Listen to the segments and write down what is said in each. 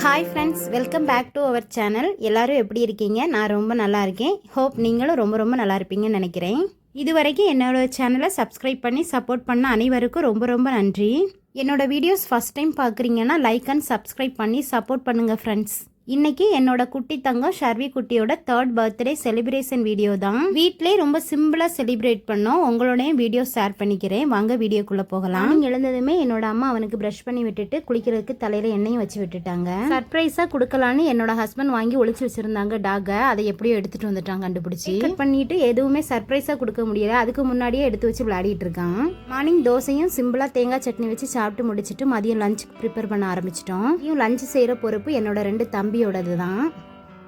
Hi friends, welcome back to our channel. எல்லாரும் எப்படி இருக்கீங்க? நான் ரொம்ப நல்லா இருக்கேன். ஹோப் நீங்களும் ரொம்ப நல்லா இருப்பீங்கன்னு நினைக்கிறேன். இது வரைக்கும் என்னோட சேனலை சப்ஸ்கிரைப் பண்ணி சப்போர்ட் பண்ண அனைவருக்கும் ரொம்ப நன்றி. என்னோட வீடியோஸ் ஃபஸ்ட் டைம் பார்க்குறீங்கன்னா லைக் அண்ட் சப்ஸ்கிரைப் பண்ணி சப்போர்ட் பண்ணுங்கள் ஃப்ரெண்ட்ஸ். இன்னைக்கு என்னோட குட்டி தங்கம் ஷர்வி குட்டியோட 3rd பர்த்டே செலிப்ரேஷன் வீடியோ தான். வீட்டிலே ரொம்ப சிம்பிளாக செலிப்ரேட் பண்ணோம். உங்களோடையும் வீடியோ ஷேர் பண்ணிக்கிறேன். வாங்க வீடியோக்குள்ளே போகலாம். எழுந்ததுமே என்னோட அம்மா அவனுக்கு ப்ரஷ் பண்ணி விட்டுட்டு குளிக்கிறதுக்கு தலையில் எண்ணெயும் வச்சு விட்டுட்டாங்க. சர்ப்ரைஸாக கொடுக்கலான்னு என்னோட ஹஸ்பண்ட் வாங்கி ஒளிச்சு வச்சிருந்தாங்க டாகை. அதை எப்படியோ எடுத்துட்டு வந்துட்டாங்க கண்டுபிடிச்சி. கட் பண்ணிட்டு எதுவுமே சர்ப்ரைஸாக கொடுக்க முடியல. அதுக்கு முன்னாடியே எடுத்து வச்சு விளையாடிட்டு இருக்கான். மார்னிங் தோசையும் சிம்பிளாக தேங்காய் சட்னி வச்சு சாப்பிட்டு முடிச்சுட்டு மதியம் லஞ்சுக்கு ப்ரிப்பேர் பண்ண ஆரம்பிச்சிட்டோம். லஞ்ச் செய்கிற பொறுப்பு என்னோட 2 தம்பியோடது தான்.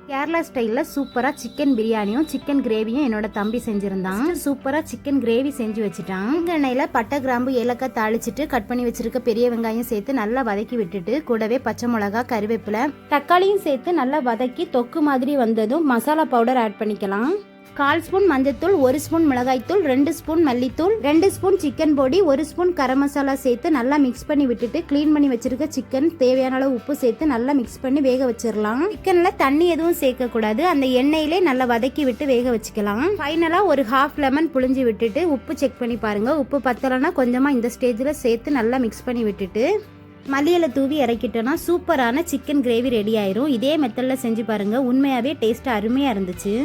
கேரளா ஸ்டைலில் சூப்பராக சிக்கன் பிரியாணியும் சிக்கன் கிரேவியும் என்னோட தம்பி செஞ்சுருந்தான். சூப்பராக சிக்கன் கிரேவி செஞ்சு வச்சுட்டான். எண்ணெயில் பட்டை கிராம்பு ஏலக்காய் தாளிச்சிட்டு கட் பண்ணி வச்சிருக்க பெரிய வெங்காயம் சேர்த்து நல்லா வதக்கி விட்டுட்டு கூடவே பச்சை மிளகா கருவேப்பிலை தக்காளியும் சேர்த்து நல்லா வதக்கி தொக்கு மாதிரி வந்ததும் மசாலா பவுடர் ஆட் பண்ணிக்கலாம். 1/4 ஸ்பூன் மஞ்சத்தூள், 1 ஸ்பூன் மிளகாய்த்தூள், 2 ஸ்பூன் மல்லித்தூள், 2 ஸ்பூன் சிக்கன் பொடி, 1 ஸ்பூன் கரம் மசாலா சேர்த்து நல்லா மிக்ஸ் பண்ணி விட்டுட்டு க்ளீன் பண்ணி வச்சிருக்க சிக்கன் தேவையான அளவு உப்பு சேர்த்து நல்லா மிக்ஸ் பண்ணி வேக வச்சிடலாம். சிக்கன்ல தண்ணி எதுவும் சேர்க்க கூடாது. அந்த எண்ணெயிலே நல்லா வதக்கி விட்டு வேக வச்சுக்கலாம். ஃபைனலா ஒரு 1/2 லெமன் புழிஞ்சு விட்டுட்டு உப்பு செக் பண்ணி பாருங்க. உப்பு பத்தலைன்னா கொஞ்சமா இந்த ஸ்டேஜ்ல சேர்த்து நல்லா மிக்ஸ் பண்ணி விட்டுட்டு மல்லியில தூவி இறக்கிட்டோன்னா சூப்பரான சிக்கன் கிரேவி ரெடி ஆயிரும். இதே மெத்தட்ல செஞ்சு பாருங்க. உண்மையாவே டேஸ்ட் அருமையா இருந்துச்சு.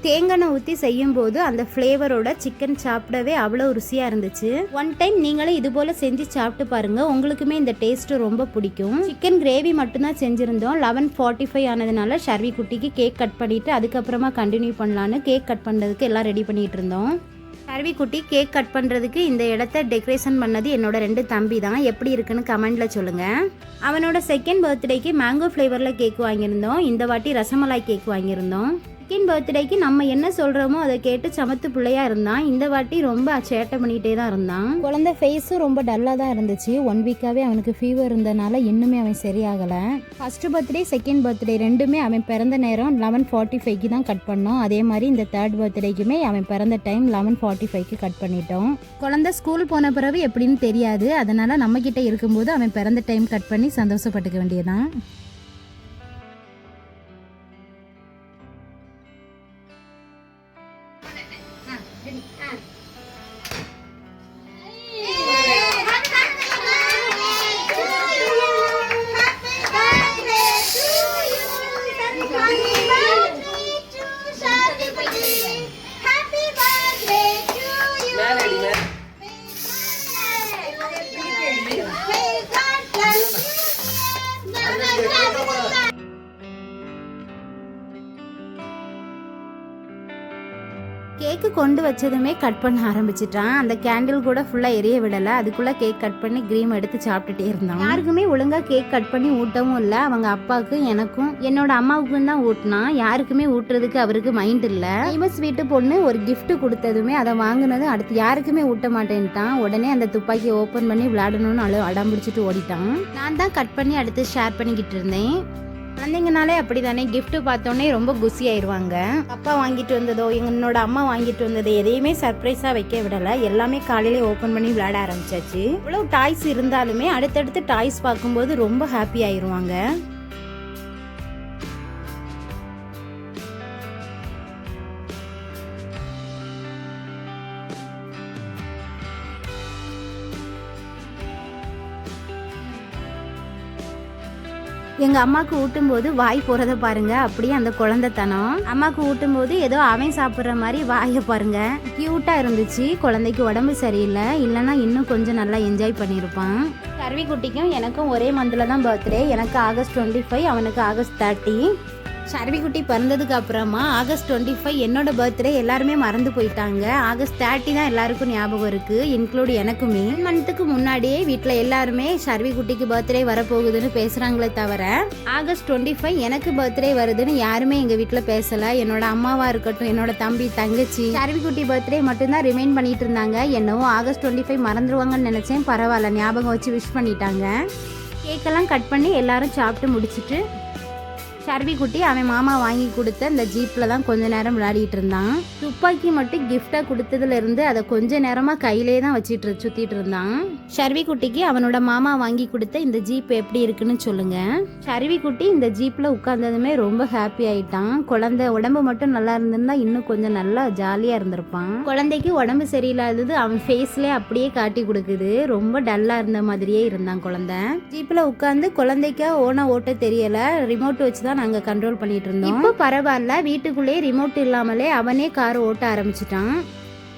தேங்காய் ஊற்றி செய்யும் போது அந்த ஃப்ளேவரோட சிக்கன் சாப்பிடவே அவ்வளோ ருசியாக இருந்துச்சு. ஒன் டைம் நீங்களும் இது போல் செஞ்சு சாப்பிட்டு பாருங்க. உங்களுக்குமே இந்த டேஸ்ட் ரொம்ப பிடிக்கும். சிக்கன் கிரேவி மட்டும்தான் செஞ்சுருந்தோம். 11:45 ஆனதுனால ஷர்வி குட்டிக்கு கேக் கட் பண்ணிட்டு அதுக்கப்புறமா கண்டினியூ பண்ணலான்னு கேக் கட் பண்ணுறதுக்கு எல்லாம் ரெடி பண்ணிட்டு இருந்தோம். ஷர்வி குட்டி கேக் கட் பண்ணுறதுக்கு இந்த இடத்த டெக்கரேஷன் பண்ணது என்னோட 2 தம்பி தான். எப்படி இருக்குன்னு கமெண்ட்ல சொல்லுங்க. அவனோட 2nd பர்த்டேக்கு மேங்கோ ஃப்ளேவரில் கேக் வாங்கியிருந்தோம். இந்த வாட்டி ரசமலாய் கேக் வாங்கியிருந்தோம். 2nd பர்த்டேக்கு நம்ம என்ன சொல்கிறோமோ அதை கேட்டு சமத்து பிள்ளையா இருந்தான். இந்த வாட்டி ரொம்ப சேட்டை பண்ணிகிட்டே தான் இருந்தான். குழந்தை ஃபேஸும் ரொம்ப டல்லாக தான் இருந்துச்சு. 1 வீக்காகவே அவனுக்கு ஃபீவர் இருந்தனால இன்னுமே அவன் சரியாகலை. 1st பர்த்டே 2nd பர்த்டே ரெண்டுமே அவன் பிறந்த நேரம் 11:45க்கு தான் கட் பண்ணோம். அதே மாதிரி இந்த 3rd பர்த்டேக்குமே அவன் பிறந்த டைம் 11:45க்கு கட் பண்ணிட்டோம். குழந்தை ஸ்கூல் போன பிறகு எப்படின்னு தெரியாது. அதனால் நம்மக்கிட்ட இருக்கும்போது அவன் பிறந்த டைம் கட் பண்ணி சந்தோஷப்பட்டுக்க வேண்டியதான். கேக்கு கொண்டு வச்சதுமே கட் பண்ண ஆரம்பிச்சிட்டான். அந்த கேண்டில் கூட ஃபுல்லாக எரிய விடலை. அதுக்குள்ளே கேக் கட் பண்ணி கிரீம் எடுத்து சாப்பிட்டுட்டே இருந்தான். யாருக்குமே ஒழுங்காக கேக் கட் பண்ணி ஊட்டவும் இல்லை. அவங்க அப்பாவுக்கும் எனக்கும் என்னோட அம்மாவுக்கும் தான் ஊட்டினான். யாருக்குமே ஊட்டுறதுக்கு அவருக்கு மைண்ட் இல்லை. ஃபேமஸ் வீட்டு பொண்ணு ஒரு கிஃப்ட் கொடுத்ததுமே அதை வாங்கினதும் அடுத்து யாருக்குமே ஊட்ட மாட்டேன்ட்டான். உடனே அந்த துப்பாக்கியை ஓப்பன் பண்ணி விளையாடணும்னு அடம் பிடிச்சிட்டு ஓடிட்டான். நான் தான் கட் பண்ணி அடுத்து ஷேர் பண்ணிக்கிட்டு இருந்தேன். குழந்தைங்கனாலே அப்படி தானே, கிஃப்ட்டு பார்த்தோன்னே ரொம்ப குசி ஆயிடுவாங்க. அப்பா வாங்கிட்டு வந்ததோ என்னோட அம்மா வாங்கிட்டு வந்ததோ எதையுமே சர்ப்ரைஸாக வைக்க விடலை. எல்லாமே காலையிலே ஓப்பன் பண்ணி விளையாட ஆரம்பிச்சாச்சு. இவ்வளோ டாய்ஸ் இருந்தாலுமே அடுத்தடுத்து டாய்ஸ் பார்க்கும்போது ரொம்ப ஹாப்பி ஆயிடுவாங்க. எங்கள் அம்மாவுக்கு ஊட்டும்போது வாய் போகிறத பாருங்க. அப்படியே அந்த குழந்தைத்தனம். அம்மாவுக்கு ஊட்டும்போது ஏதோ அவன் சாப்பிட்ற மாதிரி வாயை பாருங்க. க்யூட்டாக இருந்துச்சு. குழந்தைக்கு உடம்பு சரியில்லை, இல்லைன்னா இன்னும் கொஞ்சம் நல்லா என்ஜாய் பண்ணியிருப்பான். ஷர்வி குட்டிக்கும் எனக்கும் ஒரே மந்தில் தான் பர்த்டே. எனக்கு ஆகஸ்ட் 25, அவனுக்கு ஆகஸ்ட் 30. ஷர்வி குட்டி பிறந்ததுக்கு அப்புறமா ஆகஸ்ட் 25 என்னோட பர்த்டே எல்லாருமே மறந்து போயிட்டாங்க. ஆகஸ்ட் 30 தான் எல்லாருக்கும் ஞாபகம் இருக்கு, இன்க்ளூட் எனக்குமே. 1 மந்த்துக்கு முன்னாடியே வீட்டில் எல்லாருமே ஷர்வி குட்டிக்கு பர்த்டே வரப்போகுதுன்னு பேசுறாங்களே தவிர ஆகஸ்ட் 25 எனக்கு பர்த்டே வருதுன்னு யாருமே எங்க வீட்டில் பேசல. என்னோட அம்மாவா இருக்கட்டும், என்னோட தம்பி தங்கச்சி ஷர்வி குட்டி பர்த்டே மட்டும்தான் ரிமைண்ட் பண்ணிட்டு இருந்தாங்க. என்னவோ ஆகஸ்ட் 25 மறந்துடுவாங்கன்னு நினைச்சேன். பரவாயில்ல, ஞாபகம் வச்சு விஷ் பண்ணிட்டாங்க. கேக்கெல்லாம் கட் பண்ணி எல்லாரும் சாப்பிட்டு முடிச்சுட்டு ஷர்வி குட்டி அவன் மாமா வாங்கி கொடுத்த இந்த ஜீப்பில் தான் கொஞ்ச நேரம் விளையாடிட்டு இருந்தான். துப்பாக்கி மட்டும் கிஃப்டாக கொடுத்ததுல இருந்து அதை கொஞ்ச நேரமாக கையிலே தான் சுற்றிட்டு இருந்தான். ஷர்வி குட்டிக்கு அவனோட மாமா வாங்கி கொடுத்த இந்த ஜீப் எப்படி இருக்குன்னு சொல்லுங்க. ஷர்வி குட்டி இந்த ஜீப்பில் உட்கார்ந்ததுமே ரொம்ப ஹாப்பி ஆயிட்டான். குழந்தை உடம்பு மட்டும் நல்லா இருந்திருந்தா இன்னும் கொஞ்சம் நல்லா ஜாலியாக இருந்திருப்பான். குழந்தைக்கு உடம்பு சரியில்லாதது அவன் ஃபேஸ்லேயே அப்படியே காட்டி கொடுக்குது. ரொம்ப டல்லாக இருந்த மாதிரியே இருந்தான் குழந்தை. ஜீப்பில் உட்காந்து குழந்தைக்கு ஓட்ட தெரியல, ரிமோட் வச்சு தான் நாங்கள் கண்ட்ரோல் பண்ணிட்டு இருந்தோம். இப்போ பரவாயில்ல, வீட்டுக்குள்ளேயே ரிமோட் இல்லாமலே அவனே கார் ஓட்ட ஆரம்பிச்சிட்டான்.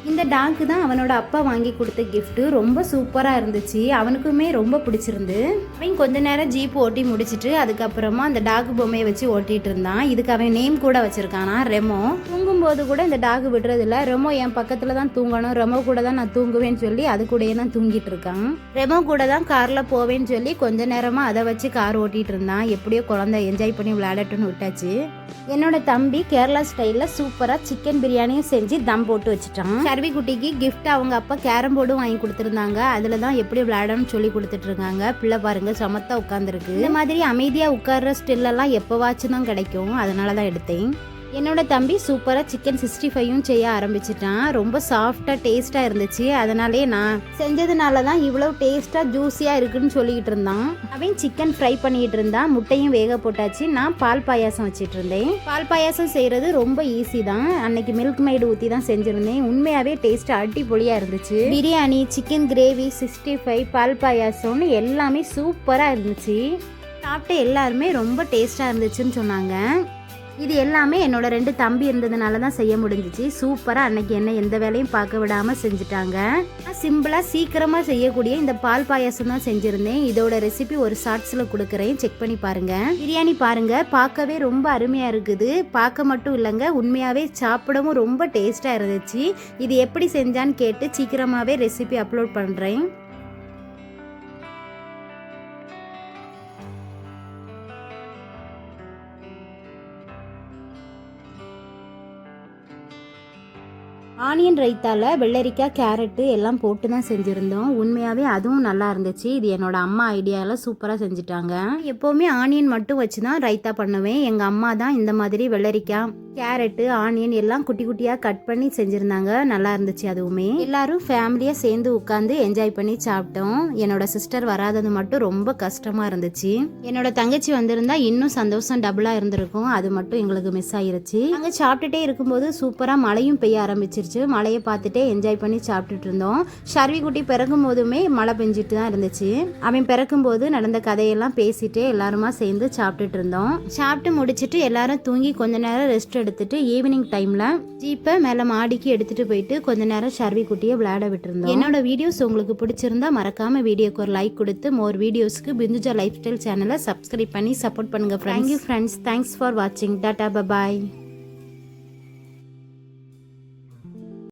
இந்த டாக்கு தான் அவனோட அப்பா வாங்கி கொடுத்த கிஃப்ட்டு. ரொம்ப சூப்பராக இருந்துச்சு, அவனுக்குமே ரொம்ப பிடிச்சிருந்து. அவன் கொஞ்ச நேரம் ஜீப் ஓட்டி முடிச்சுட்டு அதுக்கப்புறமா அந்த டாக் பொம்மையை வச்சு ஓட்டிகிட்டு இருந்தான். இதுக்கு அவன் நேம் கூட வச்சுருக்கானா, ரெமோ. தூங்கும்போது கூட இந்த டாக் விடுறதில்ல. ரெமோ என் பக்கத்தில் தான் தூங்கணும், ரெமோ கூட தான் நான் தூங்குவேன்னு சொல்லி அது கூடயே தான் தூங்கிட்டு இருக்கான். ரெமோ கூட தான் காரில் போவேன்னு சொல்லி கொஞ்ச நேரமாக அதை வச்சு கார் ஓட்டிகிட்டு இருந்தான். எப்படியோ குழந்தை என்ஜாய் பண்ணி விளையாடட்டுன்னு விட்டாச்சு. என்னோட தம்பி கேரளா ஸ்டைலில் சூப்பராக சிக்கன் பிரியாணியும் செஞ்சு தம் போட்டு வச்சுட்டான். ஷர்வி குட்டிக்கு கிஃப்ட் அவங்க அப்பா கேரம் போர்டும் வாங்கி கொடுத்துருந்தாங்க. அதில் தான் எப்படி விளையாடணும்னு சொல்லி கொடுத்துட்டு இருக்காங்க. பிள்ளை பாருங்க சமத்தா உட்காந்துருக்கு. இந்த மாதிரி அமைதியாக உட்கார்ற ஸ்டில்லெல்லாம் எப்போவாச்சும் தான் கிடைக்கும், அதனால தான் எடுத்தேன். என்னோட தம்பி சூப்பராக சிக்கன் 65யும் செய்ய ஆரம்பிச்சிட்டான். ரொம்ப சாஃப்டாக டேஸ்ட்டாக இருந்துச்சு. அதனாலே நான் செஞ்சதுனால தான் இவ்வளோ டேஸ்ட்டாக ஜூஸியாக இருக்குன்னு சொல்லிக்கிட்டு இருந்தான். அவன் சிக்கன் ஃப்ரை பண்ணிக்கிட்டு இருந்தான். முட்டையும் வேக போட்டாச்சு. நான் பால் பாயாசம் வச்சிட்டு இருந்தேன். பால் பாயாசம் செய்கிறது ரொம்ப ஈஸி தான். அன்னைக்கு மில்க் மைடு ஊற்றி தான் செஞ்சுருந்தேன். உண்மையாகவே டேஸ்ட் அடிப்பொலியாக இருந்துச்சு. பிரியாணி, சிக்கன் கிரேவி, 65, பால் பாயாசம்னு எல்லாமே சூப்பராக இருந்துச்சு. சாப்பிட்டு எல்லாருமே ரொம்ப டேஸ்ட்டாக இருந்துச்சுன்னு சொன்னாங்க. இது எல்லாமே என்னோட 2 தம்பி இருந்ததுனால தான் செய்ய முடிஞ்சிச்சு. சூப்பராக அன்னைக்கு என்ன எந்த வேலையும் பார்க்க விடாமல் செஞ்சுட்டாங்க. சிம்பிளாக சீக்கிரமாக செய்யக்கூடிய இந்த பால் பாயாசம் தான் செஞ்சுருந்தேன். இதோட ரெசிபி ஒரு ஷார்ட்ஸில் கொடுக்குறேன், செக் பண்ணி பாருங்கள். பிரியாணி பாருங்கள், பார்க்கவே ரொம்ப அருமையாக இருக்குது. பார்க்க மட்டும் இல்லைங்க, உண்மையாகவே சாப்பிடவும் ரொம்ப டேஸ்ட்டாக இருந்துச்சு. இது எப்படி செஞ்சான்னு கேட்டு சீக்கிரமாகவே ரெசிபி அப்லோட் பண்ணுறேன். ஆனியன் ரைத்தால வெள்ளரிக்காய், கேரட்டு எல்லாம் போட்டு தான் செஞ்சுருந்தோம். உண்மையாகவே அதுவும் நல்லா இருந்துச்சு. இது என்னோட அம்மா ஐடியாவில் சூப்பராக செஞ்சுட்டாங்க. எப்போவுமே ஆனியன் மட்டும் வச்சு தான் ரைத்தா பண்ணுவேன். எங்கள் அம்மா தான் இந்த மாதிரி வெள்ளரிக்காய், கேரட்டு, ஆனியன் எல்லாம் குட்டி குட்டியாக கட் பண்ணி செஞ்சுருந்தாங்க. நல்லா இருந்துச்சு. அதுவுமே எல்லாரும் ஃபேமிலியாக சேர்ந்து உட்காந்து என்ஜாய் பண்ணி சாப்பிட்டோம். என்னோட சிஸ்டர் வராதது மட்டும் ரொம்ப கஷ்டமாக இருந்துச்சு. என்னோட தங்கச்சி வந்திருந்தா இன்னும் சந்தோஷம் டபுளாக இருந்திருக்கும். அது மட்டும் எங்களுக்கு மிஸ் ஆயிருச்சு. நாங்கள் சாப்பிட்டுட்டே இருக்கும்போது சூப்பராக மழையும் பெய்ய ஆரம்பிச்சிருச்சு. மழையை பார்த்துட்டே என்ஜாய் பண்ணி சாப்பிட்டுட்டு இருந்தோம். ஷர்வி குட்டி பிறக்கும் போதுமே மழை பெஞ்சிட்டு தான் இருந்துச்சு. அவன் பிறக்கும் போது நடந்த கதையெல்லாம் பேசிட்டு எல்லாருமா சேர்ந்து சாப்பிட்டுட்டு இருந்தோம். சாப்பிட்டு முடிச்சுட்டு எல்லாரும் தூங்கி கொஞ்ச நேரம் ரெஸ்ட் எடுத்துட்டு ஈவினிங் டைம்ல ஜீப்பை மேல மாடிக்கு எடுத்துட்டு போயிட்டு கொஞ்ச நேரம் ஷர்வி குட்டியை விளையாட விட்டுருந்தோம். என்னோட வீடியோஸ் உங்களுக்கு பிடிச்சிருந்தா மறக்காம வீடியோக்கு ஒரு லைக் கொடுத்து மோர் வீடியோஸ்க்கு பிந்துஜா லைஃப் ஸ்டைல் சேனலை சப்ஸ்கிரைப் பண்ணி சப்போர்ட் பண்ணுங்க. தேங்க்யூ ஃப்ரெண்ட்ஸ், தேங்க்ஸ் ஃபார் வாட்சிங். Tata, bye bye.